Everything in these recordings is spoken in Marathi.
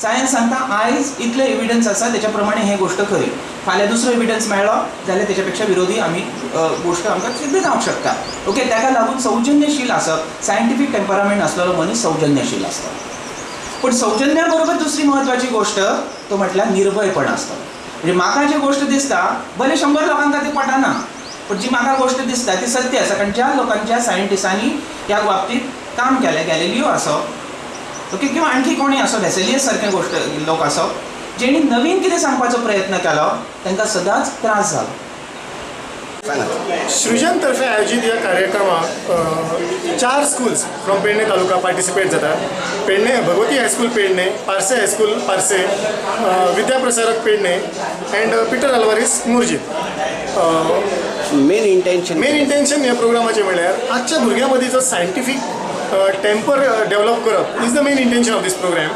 सायन्स सांगता आयज इतले एविडन्स आसा तेच्या प्रमाणे हे गोष्ट खरी, फाल्यां दुसरो एविडन्स मेळ्ळो जाल्यार तेच्या विरोधी आमी गोष्ट आमकां सिद्ध जावंक शकता. ओके, ताका लागून सौजन्यशील आसप, सायंटिफीक टेम्परामेंट आसलेलो मनीस सौजन्यशील आसता. पूण सौजन्या बरोबर दुसरी म्हत्वाची गोष्ट तो म्हटल्यार निर्भयपण आसता. म्हणजे म्हाका जी गोष्ट दिसता भले 100 लोकांक ती पटना, पण जी म्हाका गोष्ट दिसता ती सत्य आसा. कारण ज्या लोकांच्या सायंटिस्टांनी ह्या बाबतीत काम केलें, गॅलिलियो आसो ओके किंवा आणखी कोणी असो, बेसेलियस सारखे गोष्ट लोक असो, जेणी नवीन कितें सांगपाचो प्रयत्न केलो तांकां सदांच त्रास जालो. सृजन तर्फे आयोजित ह्या कार्यक्रमाक 4 schools from Pednem taluka participate जातात. Pednem Bhagwati high school Pednem, Parse high school Parse, Vidyaprasarak Pednem and Peter Alvares मुर्जीत. मेन इंटेंशन ह्या प्रोग्रामाचे म्हणल्यार आजच्या भुरग्यां मदीं जो सायंटिफीक टेम्पर डेव्हलप करप is the main intention of this programme.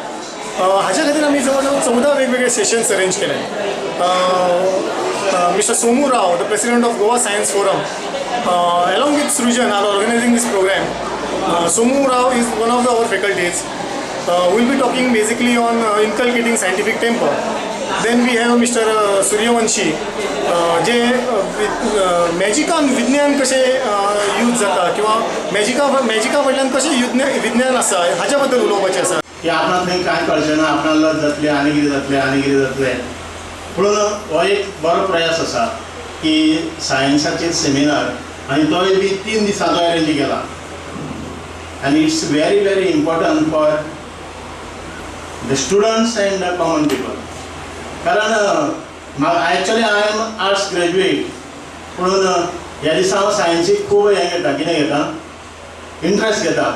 हाच्या खातीर आमी जवळ जवळ 14 वेगवेगळे सेशन्स अरेंज केले. Mr. Somu Rao, the president of Goa Science Forum, along with Srujan, are organizing this program. Somu Rao is one of our faculties. We'll be talking basically on inculcating scientific temper. Then we have Mr. Suryavanshi, जे मॅजिकान विज्ञान कशें यूज जाता किंवा मॅजिका वयल्यान कशें विज्ञान आसा हाच्या बद्दल उलोवपाचें आसा. की आपणाक थंय कांय कळचें ना, आपणाक लज जातलें आनी कितें जातलें. म्हणून हो एक बरो प्रयास आसा की सायन्साचेर सेमिनार, आनी तोय बी 3 दिसांचो अरेंज केला. आनी it's very very important for the students and the common people. कारण actually I am arts graduate, म्हणून ह्या दिसा हांव सायन्सीक खूब हें घेता, कितें घेता, इंट्रस्ट घेता.